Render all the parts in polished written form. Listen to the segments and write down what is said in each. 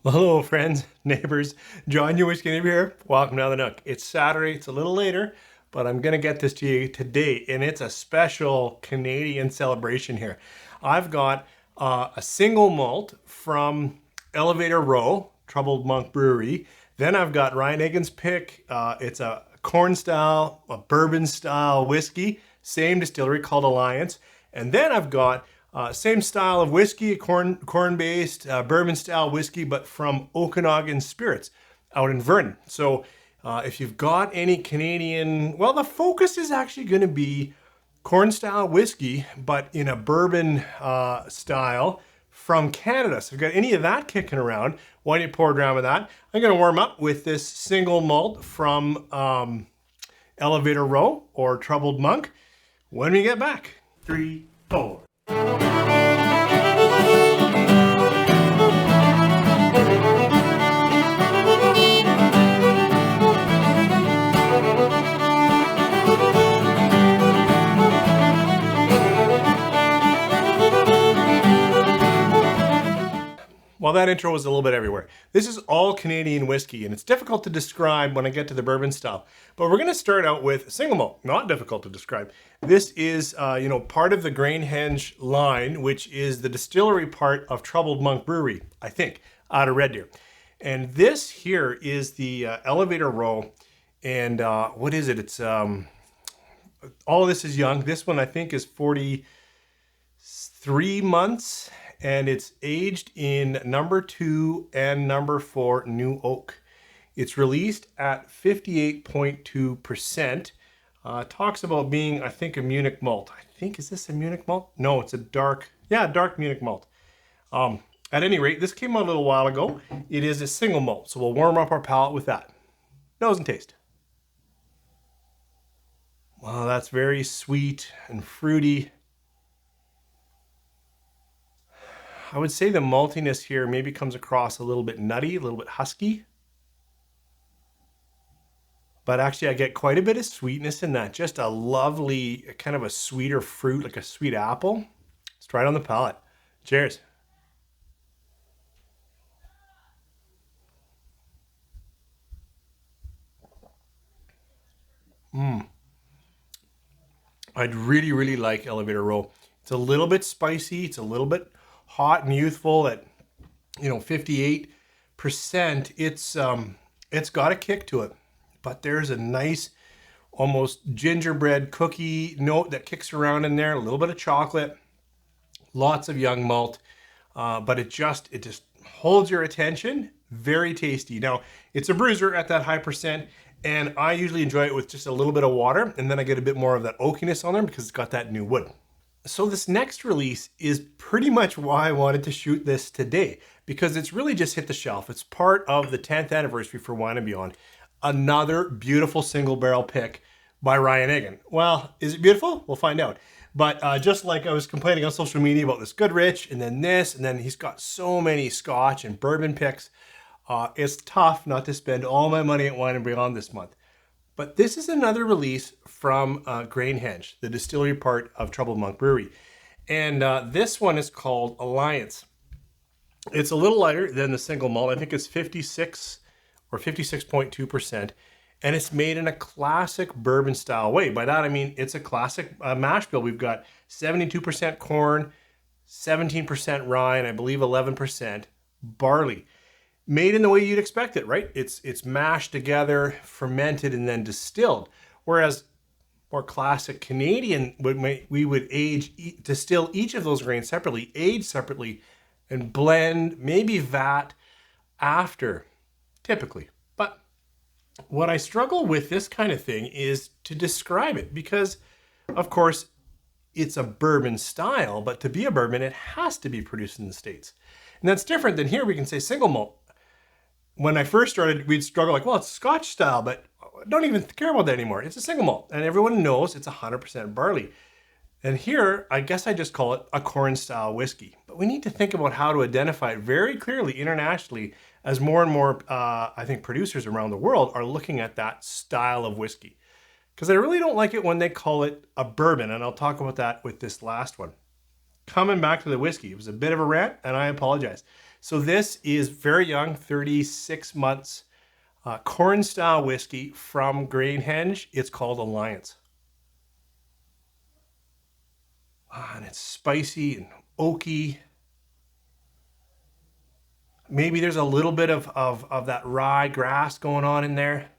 Well, hello, friends, neighbors. John, your Whisky neighbor here. Welcome to the Nook. It's Saturday. It's a little later, but I'm going to get this to you today, and it's a special Canadian celebration here. I've got a single malt from Elevator Row, Troubled Monk Brewery. Then I've got GrenHenge's pick. It's a corn style, a bourbon style whiskey, same distillery called Alliance. And then I've got same style of whiskey, corn-based bourbon style whiskey, but from Okanagan Spirits out in Vernon. So if you've got any Canadian, well, the focus is actually going to be corn style whiskey, but in a bourbon style from Canada. So if you've got any of that kicking around, why don't you pour a dram of that? I'm going to warm up with this single malt from Elevator Row or Troubled Monk when we get back. 3, 4. Well, that intro was a little bit everywhere. This is all Canadian whiskey, and it's difficult to describe when I get to the bourbon style. But we're going to start out with single malt. Not difficult to describe. This is, part of the GrainHenge line, which is the distillery part of Troubled Monk Brewery, I think, out of Red Deer. And this here is the Elevator Row, and what is it? It's all of this is young. This one I think is 43 months. And it's aged in number 2 and number 4 new oak. It's released at 58.2%. Talks about being, I think, a Munich malt. Is this a Munich malt? No, it's a dark Munich malt. At any rate, this came out a little while ago. It is a single malt, so we'll warm up our palate with that. Nose and taste. Wow, that's very sweet and fruity. I would say the maltiness here maybe comes across a little bit nutty, a little bit husky. But actually I get quite a bit of sweetness in that. Just a lovely, kind of a sweeter fruit, like a sweet apple. Let's try it on the palate. Cheers. I'd really, really like Elevator Row. It's a little bit spicy. It's a little bit hot and youthful at 58%. It's got a kick to it, but there's a nice almost gingerbread cookie note that kicks around in there, a little bit of chocolate, lots of young malt, but it just holds your attention. Very tasty. Now it's a bruiser at that high percent, and I usually enjoy it with just a little bit of water, and then I get a bit more of that oakiness on there because it's got that new wood. So this next release is pretty much why I wanted to shoot this today, because it's really just hit the shelf. It's part of the 10th anniversary for Wine and Beyond. Another beautiful single barrel pick by GrenHenge. Well, is it beautiful? We'll find out. But just like I was complaining on social media about this Goodrich, and then this, and then he's got so many Scotch and bourbon picks. It's tough not to spend all my money at Wine and Beyond this month. But this is another release from GrainHenge, the distillery part of Troubled Monk Brewery. And this one is called Alliance. It's a little lighter than the single malt. I think it's 56 or 56.2%. And it's made in a classic bourbon style way. By that I mean it's a classic mash bill. We've got 72% corn, 17% rye, and I believe 11% barley. Made in the way you'd expect it, right? It's mashed together, fermented, and then distilled. Whereas more classic Canadian, we would distill each of those grains separately, age separately, and blend, maybe vat after, typically. But what I struggle with this kind of thing is to describe it, because, of course, it's a bourbon style, but to be a bourbon, it has to be produced in the States. And that's different than here. We can say single malt. When I first started, we'd struggle like, well, it's Scotch style, but I don't even care about that anymore. It's a single malt, and everyone knows it's 100% barley. And here, I guess I just call it a corn style whiskey. But we need to think about how to identify it very clearly internationally, as more and more, I think, producers around the world are looking at that style of whiskey. Because I really don't like it when they call it a bourbon, and I'll talk about that with this last one. Coming back to the whiskey, it was a bit of a rant, and I apologize. So this is very young, 36 months, corn style whiskey from GrainHenge. It's called Alliance. And it's spicy and oaky. Maybe there's a little bit of that rye grass going on in there.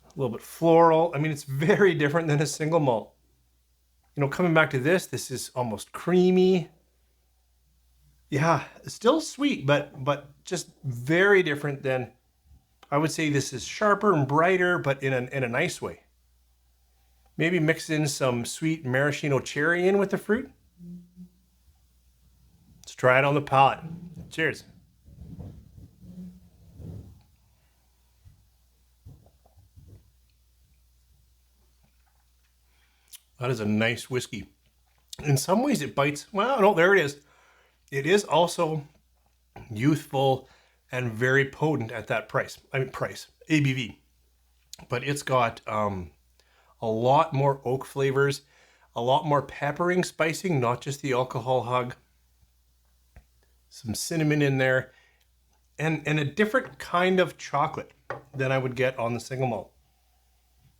A little bit floral. I mean, it's very different than a single malt. You know, coming back to this is almost creamy. Yeah, it's still sweet, but just very different than, I would say this is sharper and brighter, but in a nice way. Maybe mix in some sweet maraschino cherry in with the fruit. Let's try it on the palate. Cheers. That is a nice whiskey. In some ways it bites, well, no, there it is. It is also youthful and very potent at that price. I mean, ABV. But it's got a lot more oak flavors, a lot more peppering, spicing, not just the alcohol hug. Some cinnamon in there, and a different kind of chocolate than I would get on the single malt.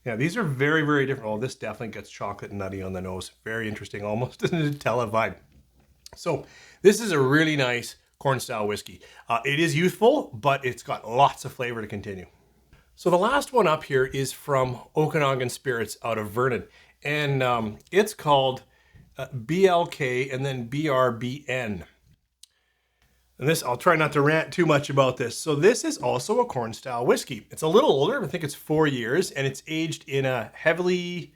Yeah, these are very, very different. Oh, this definitely gets chocolate and nutty on the nose. Very interesting, almost a Nutella vibe. So this is a really nice corn style whiskey. It is youthful, but it's got lots of flavor to continue. So the last one up here is from Okanagan Spirits out of Vernon. And it's called BLK and then BRBN. And this, I'll try not to rant too much about this. So this is also a corn style whiskey. It's a little older, I think it's 4 years, and it's aged in a heavily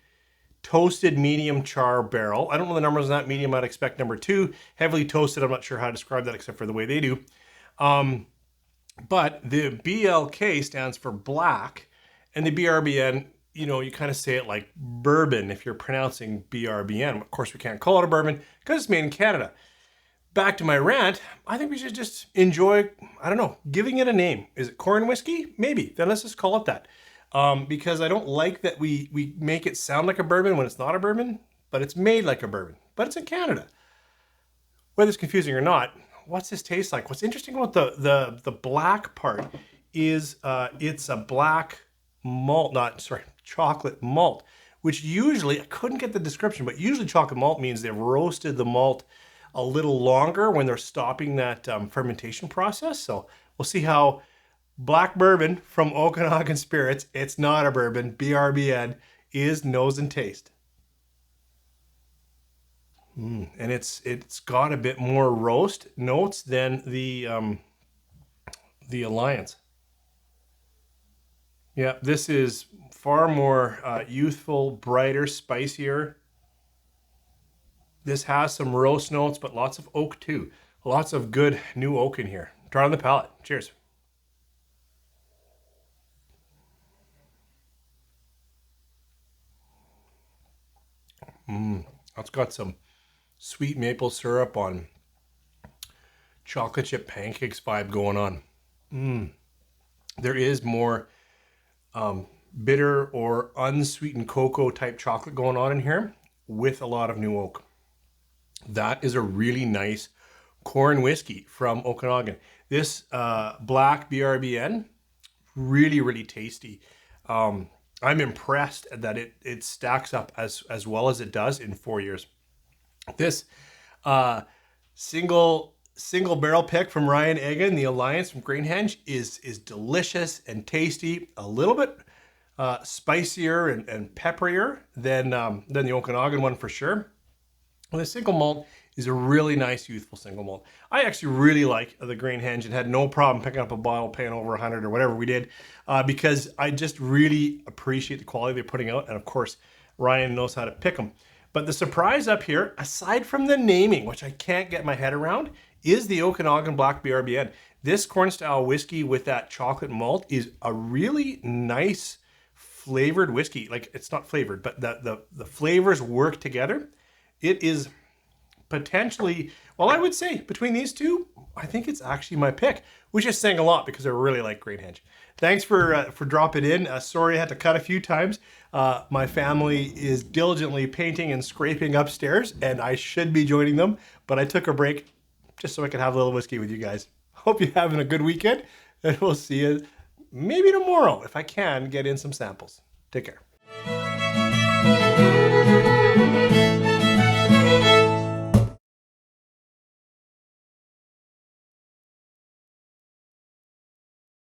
toasted medium char barrel. I don't know the numbers on that. Medium, I'd expect number 2. Heavily toasted, I'm not sure how to describe that except for the way they do. But the BLK stands for black, and the BRBN, you know, you kind of say it like bourbon if you're pronouncing BRBN. Of course, we can't call it a bourbon because it's made in Canada. Back to my rant, I think we should just enjoy, I don't know, giving it a name. Is it corn whiskey? Maybe. Then let's just call it that. Because I don't like that we make it sound like a bourbon when it's not a bourbon, but it's made like a bourbon. But it's in Canada. Whether it's confusing or not, what's this taste like? What's interesting about the black part is it's a black malt, chocolate malt, which usually, I couldn't get the description, but usually chocolate malt means they've roasted the malt a little longer when they're stopping that fermentation process. So we'll see how black bourbon from Okanagan Spirits, it's not a bourbon, BRBN, is nose and taste. And it's got a bit more roast notes than the Alliance. Yeah, this is far more youthful, brighter, spicier. This has some roast notes, but lots of oak too. Lots of good new oak in here. Try on the palate. Cheers. That's got some sweet maple syrup on chocolate chip pancakes vibe going on. There is more bitter or unsweetened cocoa type chocolate going on in here with a lot of new oak. That is a really nice corn whiskey from Okanagan. This black BRBN, really, really tasty. I'm impressed that it stacks up as well as it does in 4 years. This single barrel pick from Ryan Egan, the Alliance from GrainHenge, is delicious and tasty. A little bit spicier and pepperier than the Okanagan one for sure. And the single malt is a really nice youthful single malt. I actually really like the GrenHenge and had no problem picking up a bottle, paying over 100 or whatever we did, because I just really appreciate the quality they're putting out. And of course, Ryan knows how to pick them. But the surprise up here, aside from the naming, which I can't get my head around, is the Okanagan Black BRBN. This corn style whiskey with that chocolate malt is a really nice flavored whiskey. Like, it's not flavored, but the flavors work together. It is potentially, well, I would say between these two, I think it's actually my pick, which is saying a lot because I really like GrenHenge. Thanks for dropping in. Sorry I had to cut a few times. My family is diligently painting and scraping upstairs, and I should be joining them, but I took a break just so I can have a little whiskey with you guys. Hope you're having a good weekend, and we'll see you maybe tomorrow if I can get in some samples. Take care.